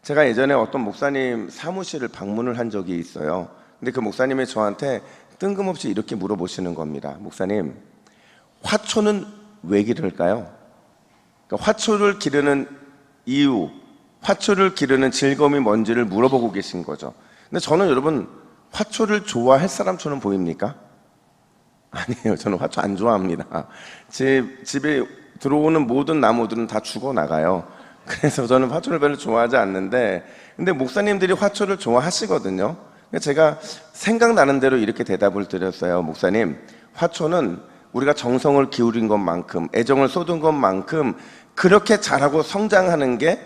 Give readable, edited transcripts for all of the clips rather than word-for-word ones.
제가 예전에 어떤 목사님 사무실을 방문을 한 적이 있어요. 근데 그 목사님이 저한테 뜬금없이 이렇게 물어보시는 겁니다. 목사님, 화초는 왜 기를까요? 그러니까 화초를 기르는 이유, 화초를 기르는 즐거움이 뭔지를 물어보고 계신 거죠. 근데 저는 여러분, 화초를 좋아할 사람처럼 보입니까? 아니에요. 저는 화초 안 좋아합니다. 제 집에 들어오는 모든 나무들은 다 죽어 나가요. 그래서 저는 화초를 별로 좋아하지 않는데, 근데 목사님들이 화초를 좋아하시거든요. 제가 생각나는 대로 이렇게 대답을 드렸어요. 목사님, 화초는 우리가 정성을 기울인 것만큼, 애정을 쏟은 것만큼 그렇게 자라고 성장하는 게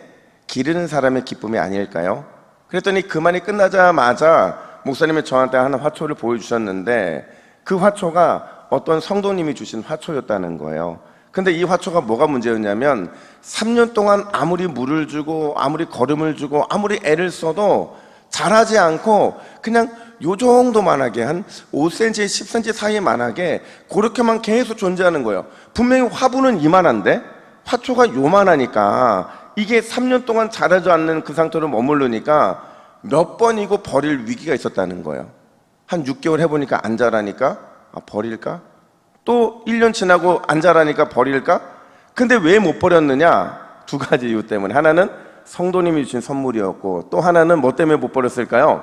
기르는 사람의 기쁨이 아닐까요? 그랬더니 그 말이 끝나자마자 목사님이 저한테 하나 화초를 보여주셨는데, 그 화초가 어떤 성도님이 주신 화초였다는 거예요. 근데 이 화초가 뭐가 문제였냐면 3년 동안 아무리 물을 주고 아무리 거름을 주고 아무리 애를 써도 자라지 않고 그냥 요 정도만하게 한 5cm, 10cm 사이만하게 그렇게만 계속 존재하는 거예요. 분명히 화분은 이만한데 화초가 요만하니까 이게 3년 동안 자라지 않는 그 상태로 머무르니까 몇 번이고 버릴 위기가 있었다는 거예요. 한 6개월 해보니까 안 자라니까 버릴까? 또 1년 지나고 안 자라니까 버릴까? 근데 왜 못 버렸느냐? 두 가지 이유 때문에. 하나는 성도님이 주신 선물이었고, 또 하나는 뭐 때문에 못 버렸을까요?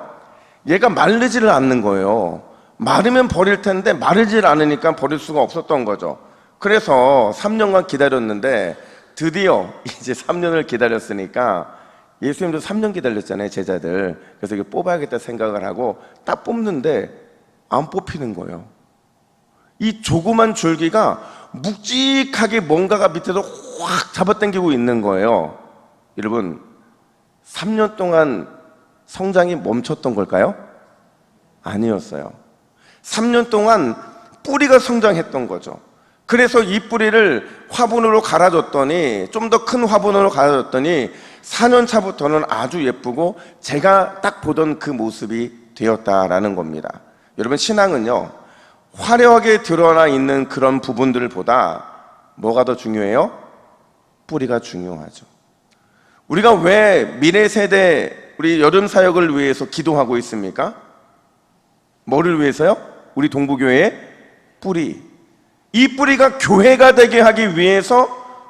얘가 마르지를 않는 거예요. 마르면 버릴 텐데 마르질 않으니까 버릴 수가 없었던 거죠. 그래서 3년간 기다렸는데 드디어 이제 3년을 기다렸으니까, 예수님도 3년 기다렸잖아요, 제자들. 그래서 이거 뽑아야겠다 생각을 하고 딱 뽑는데 안 뽑히는 거예요. 이 조그만 줄기가 묵직하게 뭔가가 밑에서 확 잡아당기고 있는 거예요. 여러분, 3년 동안 성장이 멈췄던 걸까요? 아니었어요. 3년 동안 뿌리가 성장했던 거죠. 그래서 이 뿌리를 화분으로 갈아줬더니, 좀 더 큰 화분으로 갈아줬더니 4년 차부터는 아주 예쁘고 제가 딱 보던 그 모습이 되었다라는 겁니다. 여러분, 신앙은요, 화려하게 드러나 있는 그런 부분들보다 뭐가 더 중요해요? 뿌리가 중요하죠. 우리가 왜 미래 세대, 우리 여름 사역을 위해서 기도하고 있습니까? 뭐를 위해서요? 우리 동부교회의 뿌리. 이 뿌리가 교회가 되게 하기 위해서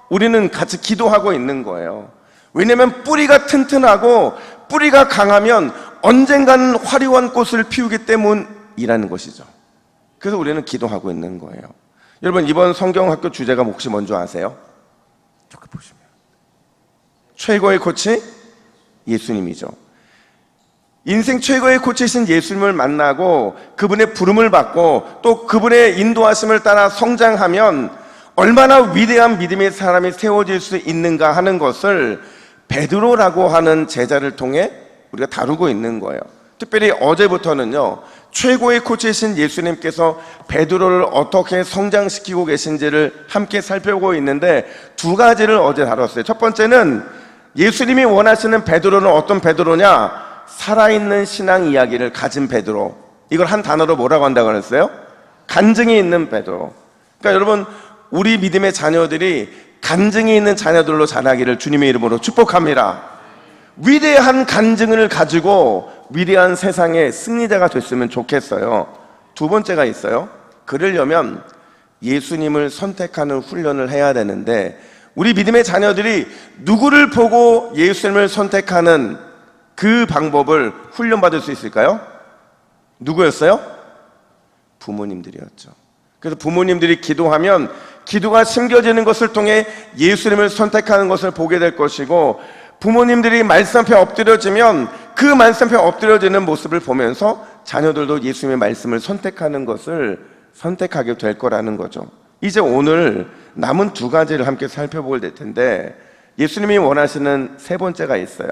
우리는 같이 기도하고 있는 거예요. 왜냐하면 뿌리가 튼튼하고 뿌리가 강하면 언젠가는 화려한 꽃을 피우기 때문이라는 것이죠. 그래서 우리는 기도하고 있는 거예요. 여러분, 이번 성경학교 주제가 혹시 뭔지 아세요? 저기 보시면 최고의 코치 예수님이죠. 인생 최고의 코치신 예수님을 만나고 그분의 부름을 받고 또 그분의 인도하심을 따라 성장하면 얼마나 위대한 믿음의 사람이 세워질 수 있는가 하는 것을 베드로라고 하는 제자를 통해 우리가 다루고 있는 거예요. 특별히 어제부터는요, 최고의 코치이신 예수님께서 베드로를 어떻게 성장시키고 계신지를 함께 살펴보고 있는데, 두 가지를 어제 다뤘어요. 첫 번째는 예수님이 원하시는 베드로는 어떤 베드로냐? 살아있는 신앙 이야기를 가진 베드로. 이걸 한 단어로 뭐라고 한다고 그랬어요? 간증이 있는 베드로. 그러니까 여러분, 우리 믿음의 자녀들이 간증이 있는 자녀들로 자라기를 주님의 이름으로 축복합니다. 위대한 간증을 가지고 위대한 세상의 승리자가 됐으면 좋겠어요. 두 번째가 있어요. 그러려면 예수님을 선택하는 훈련을 해야 되는데, 우리 믿음의 자녀들이 누구를 보고 예수님을 선택하는 그 방법을 훈련받을 수 있을까요? 누구였어요? 부모님들이었죠. 그래서 부모님들이 기도하면 기도가 심겨지는 것을 통해 예수님을 선택하는 것을 보게 될 것이고, 부모님들이 말씀 앞에 엎드려지면 그 말씀 앞에 엎드려지는 모습을 보면서 자녀들도 예수님의 말씀을 선택하는 것을 선택하게 될 거라는 거죠. 이제 오늘 남은 두 가지를 함께 살펴보게 될 텐데, 예수님이 원하시는 세 번째가 있어요.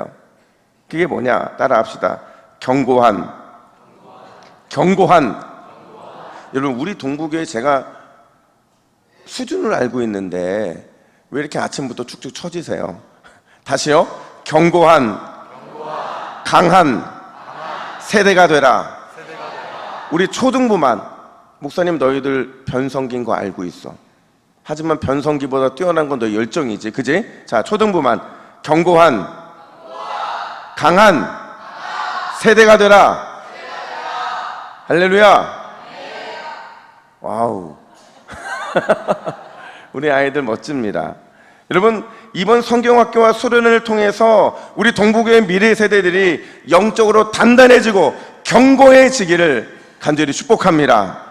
그게 뭐냐? 따라 합시다. 견고한. 여러분, 우리 동부교회 제가 수준을 알고 있는데 왜 이렇게 아침부터 축축 처지세요? 다시요. 견고한, 강한 세대가 되라. 우리 초등부만, 목사님 너희들 변성기인 거 알고 있어. 하지만 변성기보다 뛰어난 건 너희 열정이지, 그지? 자, 초등부만 견고한, 강한 세대가 되라. 할렐루야. 와우. 우리 아이들 멋집니다. 여러분, 이번 성경학교와 수련회를 통해서 우리 동부교회 미래 세대들이 영적으로 단단해지고 견고해지기를 간절히 축복합니다.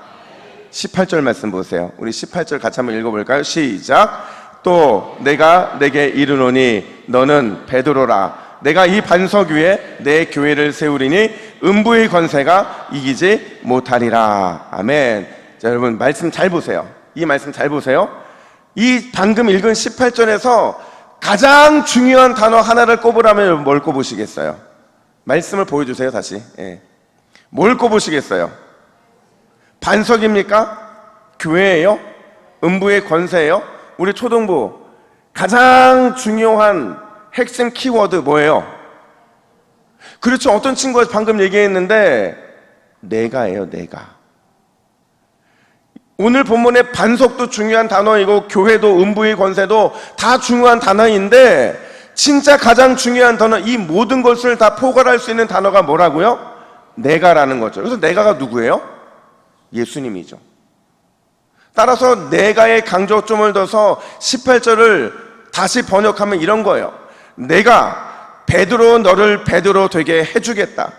18절 말씀 보세요. 우리 18절 같이 한번 읽어볼까요? 시작. 또 내가 내게 이르노니 너는 베드로라. 내가 이 반석 위에 내 교회를 세우리니 음부의 권세가 이기지 못하리라. 아멘. 자, 여러분 말씀 잘 보세요. 이 말씀 잘 보세요. 이 방금 읽은 18절에서 가장 중요한 단어 하나를 꼽으라면 뭘 꼽으시겠어요? 말씀을 보여주세요. 다시. 예. 뭘 꼽으시겠어요? 반석입니까? 교회예요? 음부의 권세예요? 우리 초등부 가장 중요한 핵심 키워드 뭐예요? 그렇죠. 어떤 친구가 방금 얘기했는데 내가예요. 내가. 오늘 본문의 반석도 중요한 단어이고 교회도 음부의 권세도 다 중요한 단어인데 진짜 가장 중요한 단어, 이 모든 것을 다 포괄할 수 있는 단어가 뭐라고요? 내가라는 거죠. 그래서 내가가 누구예요? 예수님이죠. 따라서 내가의 강조점을 둬서 18절을 다시 번역하면 이런 거예요. 내가 베드로 너를 베드로 되게 해주겠다.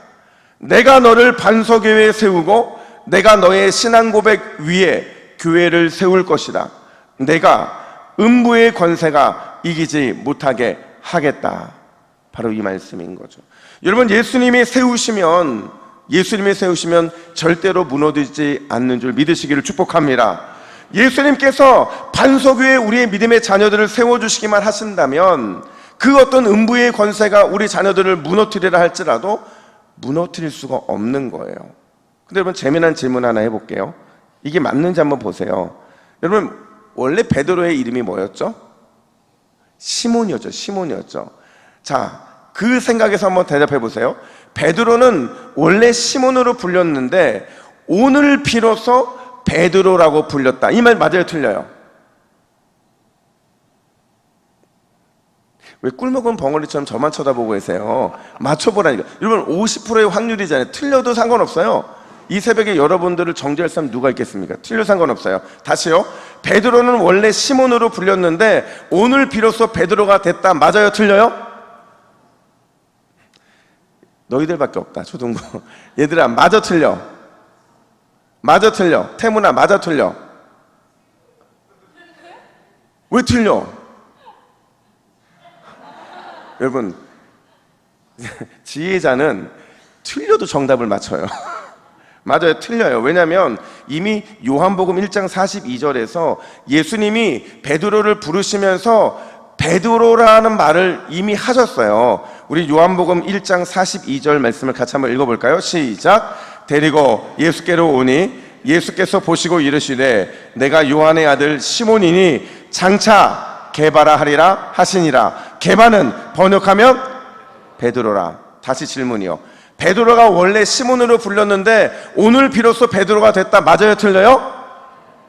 내가 너를 반석 위에 세우고 내가 너의 신앙 고백 위에 교회를 세울 것이다. 내가 음부의 권세가 이기지 못하게 하겠다. 바로 이 말씀인 거죠. 여러분, 예수님이 세우시면 절대로 무너지지 않는 줄 믿으시기를 축복합니다. 예수님께서 반석 위에 우리의 믿음의 자녀들을 세워주시기만 하신다면 그 어떤 음부의 권세가 우리 자녀들을 무너뜨리라 할지라도 무너뜨릴 수가 없는 거예요. 근데 여러분, 재미난 질문 하나 해볼게요. 이게 맞는지 한번 보세요. 여러분, 원래 베드로의 이름이 뭐였죠? 시몬이었죠. 자, 그 생각에서 한번 대답해 보세요. 베드로는 원래 시몬으로 불렸는데 오늘 비로소 베드로라고 불렸다. 이 말 맞아요, 틀려요? 왜 꿀먹은 벙어리처럼 저만 쳐다보고 계세요? 맞춰보라니까. 여러분, 50%의 확률이잖아요. 틀려도 상관없어요. 이 새벽에 여러분들을 정죄할 사람 누가 있겠습니까? 틀려 상관없어요. 다시요. 베드로는 원래 시몬으로 불렸는데 오늘 비로소 베드로가 됐다. 맞아요, 틀려요? 너희들밖에 없다. 초등부. 얘들아, 맞아, 틀려? 맞아, 틀려? 태문아, 맞아, 틀려? 왜 틀려? 여러분, 지혜자는 틀려도 정답을 맞춰요. 맞아요, 틀려요. 왜냐하면 이미 요한복음 1장 42절에서 예수님이 베드로를 부르시면서 베드로라는 말을 이미 하셨어요. 우리 요한복음 1장 42절 말씀을 같이 한번 읽어볼까요? 시작. 데리고 예수께로 오니 예수께서 보시고 이르시되 내가 요한의 아들 시몬이니 장차 게바라 하리라 하시니라. 게바는 번역하면 베드로라. 다시 질문이요. 베드로가 원래 시몬으로 불렸는데 오늘 비로소 베드로가 됐다. 맞아요, 틀려요?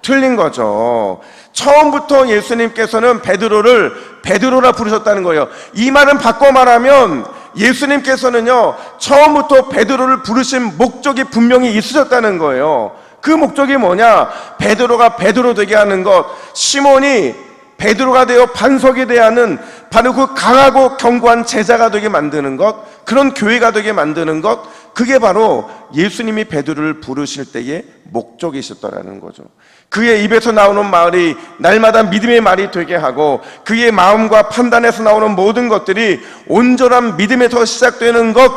틀린 거죠. 처음부터 예수님께서는 베드로를 베드로라 부르셨다는 거예요. 이 말은 바꿔 말하면 예수님께서는요, 처음부터 베드로를 부르신 목적이 분명히 있으셨다는 거예요. 그 목적이 뭐냐? 베드로가 베드로 되게 하는 것, 시몬이 베드로가 되어 반석이 되어 하는 바로 그 강하고 견고한 제자가 되게 만드는 것, 그런 교회가 되게 만드는 것, 그게 바로 예수님이 베드로를 부르실 때의 목적이셨다라는 거죠. 그의 입에서 나오는 말이 날마다 믿음의 말이 되게 하고 그의 마음과 판단에서 나오는 모든 것들이 온전한 믿음에서 시작되는 것,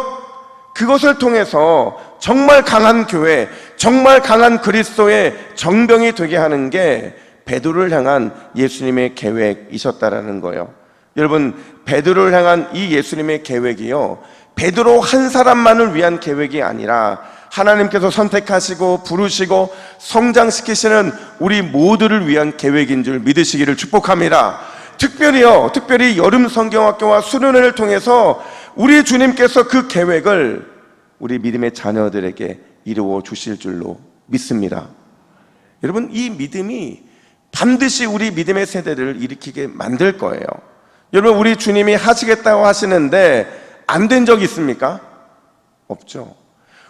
그것을 통해서 정말 강한 교회, 정말 강한 그리스도의 정병이 되게 하는 게 베드로를 향한 예수님의 계획이셨다라는 거예요. 여러분, 베드로를 향한 이 예수님의 계획이요, 베드로 한 사람만을 위한 계획이 아니라 하나님께서 선택하시고 부르시고 성장시키시는 우리 모두를 위한 계획인 줄 믿으시기를 축복합니다. 특별히 여름 성경학교와 수련회를 통해서 우리 주님께서 그 계획을 우리 믿음의 자녀들에게 이루어 주실 줄로 믿습니다. 여러분, 이 믿음이 반드시 우리 믿음의 세대를 일으키게 만들 거예요. 여러분, 우리 주님이 하시겠다고 하시는데 안 된 적 있습니까? 없죠.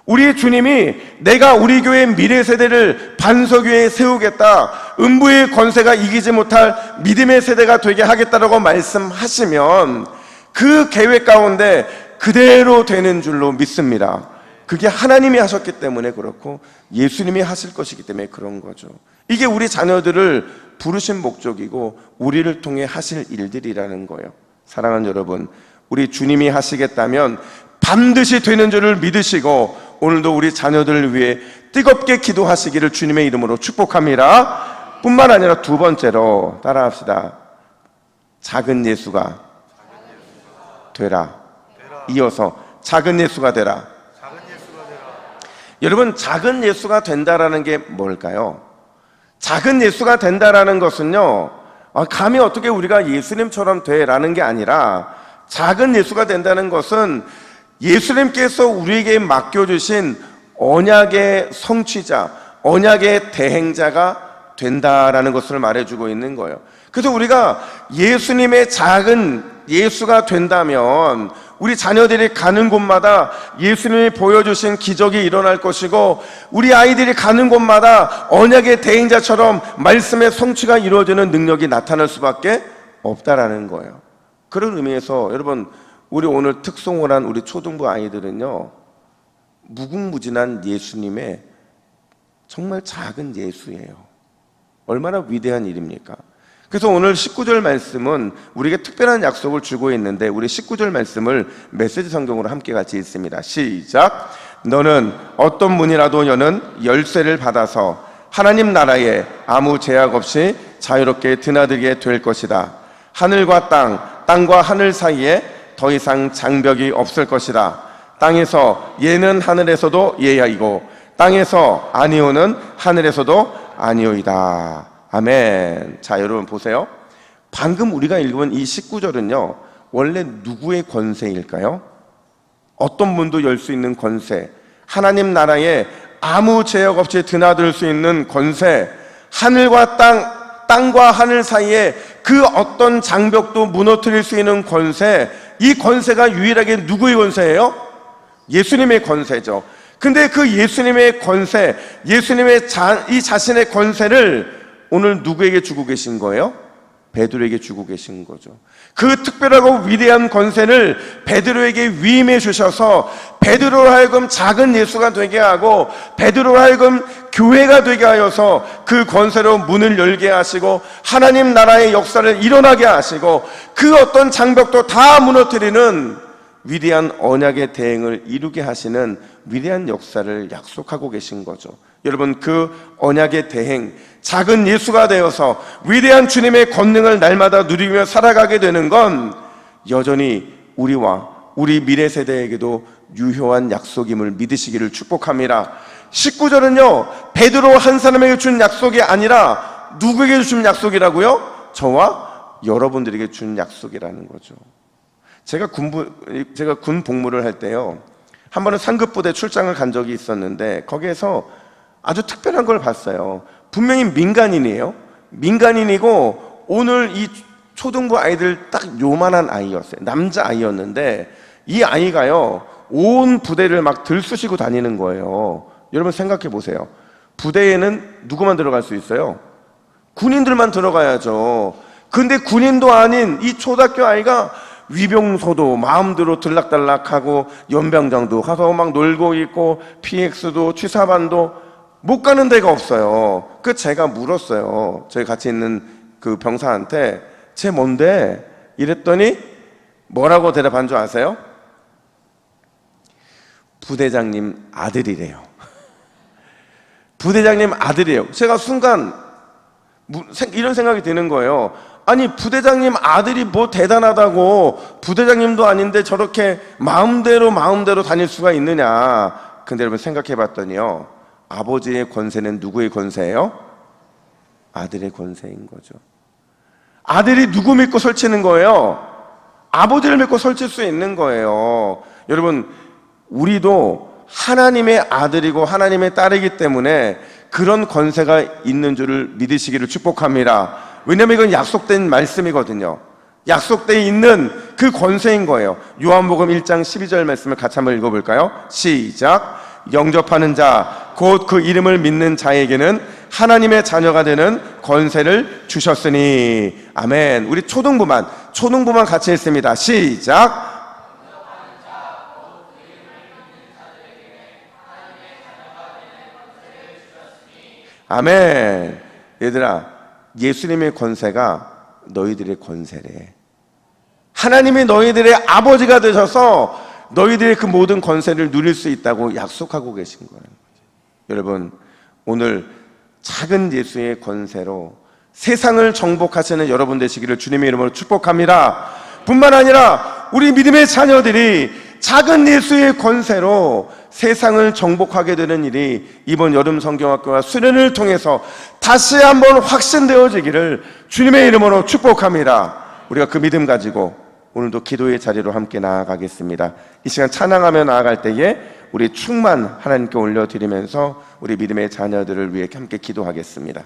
우리 주님이 내가 우리 교회 미래 세대를 반석위에 세우겠다, 음부의 권세가 이기지 못할 믿음의 세대가 되게 하겠다라고 말씀하시면 그 계획 가운데 그대로 되는 줄로 믿습니다. 그게 하나님이 하셨기 때문에 그렇고 예수님이 하실 것이기 때문에 그런 거죠. 이게 우리 자녀들을 부르신 목적이고 우리를 통해 하실 일들이라는 거예요. 사랑하는 여러분, 우리 주님이 하시겠다면 반드시 되는 줄을 믿으시고 오늘도 우리 자녀들을 위해 뜨겁게 기도하시기를 주님의 이름으로 축복합니다. 뿐만 아니라 두 번째로 따라합시다. 작은 예수가 되라. 이어서 작은 예수가 되라. 여러분, 작은 예수가 된다라는 게 뭘까요? 작은 예수가 된다라는 것은요, 감히 어떻게 우리가 예수님처럼 되라는 게 아니라, 작은 예수가 된다는 것은 예수님께서 우리에게 맡겨주신 언약의 성취자, 언약의 대행자가 된다라는 것을 말해주고 있는 거예요. 그래서 우리가 예수님의 작은 예수가 된다면 우리 자녀들이 가는 곳마다 예수님이 보여주신 기적이 일어날 것이고 우리 아이들이 가는 곳마다 언약의 대행자처럼 말씀의 성취가 이루어지는 능력이 나타날 수밖에 없다라는 거예요. 그런 의미에서 여러분, 우리 오늘 특송을 한 우리 초등부 아이들은요, 무궁무진한 예수님의 정말 작은 예수예요. 얼마나 위대한 일입니까? 그래서 오늘 19절 말씀은 우리에게 특별한 약속을 주고 있는데 우리 19절 말씀을 메시지 성경으로 함께 같이 읽습니다. 시작. 너는 어떤 문이라도 여는 열쇠를 받아서 하나님 나라에 아무 제약 없이 자유롭게 드나들게 될 것이다. 하늘과 땅과 하늘 사이에 더 이상 장벽이 없을 것이다. 땅에서 예는 하늘에서도 예야이고 땅에서 아니오는 하늘에서도 아니오이다. 아멘. 자, 여러분 보세요. 방금 우리가 읽은 이 19절은요 원래 누구의 권세일까요? 어떤 문도 열 수 있는 권세, 하나님 나라에 아무 제약 없이 드나들 수 있는 권세, 하늘과 땅과 하늘 사이에 그 어떤 장벽도 무너뜨릴 수 있는 권세, 이 권세가 유일하게 누구의 권세예요? 예수님의 권세죠. 근데 그 예수님의 권세, 예수님의 이 자신의 권세를 오늘 누구에게 주고 계신 거예요? 베드로에게 주고 계신 거죠. 그 특별하고 위대한 권세를 베드로에게 위임해 주셔서 베드로로 하여금 작은 예수가 되게 하고 베드로로 하여금 교회가 되게 하여서 그 권세로 문을 열게 하시고 하나님 나라의 역사를 일어나게 하시고 그 어떤 장벽도 다 무너뜨리는 위대한 언약의 대행을 이루게 하시는 위대한 역사를 약속하고 계신 거죠. 여러분, 그 언약의 대행, 작은 예수가 되어서 위대한 주님의 권능을 날마다 누리며 살아가게 되는 건 여전히 우리와 우리 미래 세대에게도 유효한 약속임을 믿으시기를 축복합니다. 19절은요 베드로 한 사람에게 준 약속이 아니라 누구에게 준 약속이라고요? 저와 여러분들에게 준 약속이라는 거죠. 제가 군 복무를 할 때요 한 번은 상급부대 출장을 간 적이 있었는데 거기에서 아주 특별한 걸 봤어요. 분명히 민간인이에요. 민간인이고 오늘 이 초등부 아이들 딱 요만한 아이였어요. 남자 아이였는데 이 아이가요 온 부대를 막 들쑤시고 다니는 거예요. 여러분 생각해 보세요. 부대에는 누구만 들어갈 수 있어요? 군인들만 들어가야죠. 근데 군인도 아닌 이 초등학교 아이가 위병소도 마음대로 들락달락하고 연병장도 가서 막 놀고 있고 PX도 취사반도 못 가는 데가 없어요. 그 제가 물었어요. 저희 같이 있는 그 병사한테 쟤 뭔데? 이랬더니 뭐라고 대답한 줄 아세요? 부대장님 아들이래요. 부대장님 아들이에요. 제가 순간 이런 생각이 드는 거예요. 아니 부대장님 아들이 뭐 대단하다고 부대장님도 아닌데 저렇게 마음대로 다닐 수가 있느냐. 근데 여러분 생각해 봤더니요 아버지의 권세는 누구의 권세예요? 아들의 권세인 거죠. 아들이 누구 믿고 설치는 거예요? 아버지를 믿고 설칠 수 있는 거예요. 여러분 우리도 하나님의 아들이고 하나님의 딸이기 때문에 그런 권세가 있는 줄을 믿으시기를 축복합니다. 왜냐하면 이건 약속된 말씀이거든요. 약속되어 있는 그 권세인 거예요. 요한복음 1장 12절 말씀을 같이 한번 읽어볼까요? 시작. 영접하는 자, 곧 그 이름을 믿는 자에게는 하나님의 자녀가 되는 권세를 주셨으니. 아멘. 우리 초등부만 같이 읽습니다. 시작. 아멘. 얘들아, 예수님의 권세가 너희들의 권세래. 하나님이 너희들의 아버지가 되셔서 너희들의 그 모든 권세를 누릴 수 있다고 약속하고 계신 거예요. 여러분, 오늘 작은 예수의 권세로 세상을 정복하시는 여러분 되시기를 주님의 이름으로 축복합니다. 뿐만 아니라 우리 믿음의 자녀들이 작은 예수의 권세로 세상을 정복하게 되는 일이 이번 여름 성경학교와 수련을 통해서 다시 한번 확신되어지기를 주님의 이름으로 축복합니다. 우리가 그 믿음 가지고 오늘도 기도의 자리로 함께 나아가겠습니다. 이 시간 찬양하며 나아갈 때에 우리 충만 하나님께 올려드리면서 우리 믿음의 자녀들을 위해 함께 기도하겠습니다.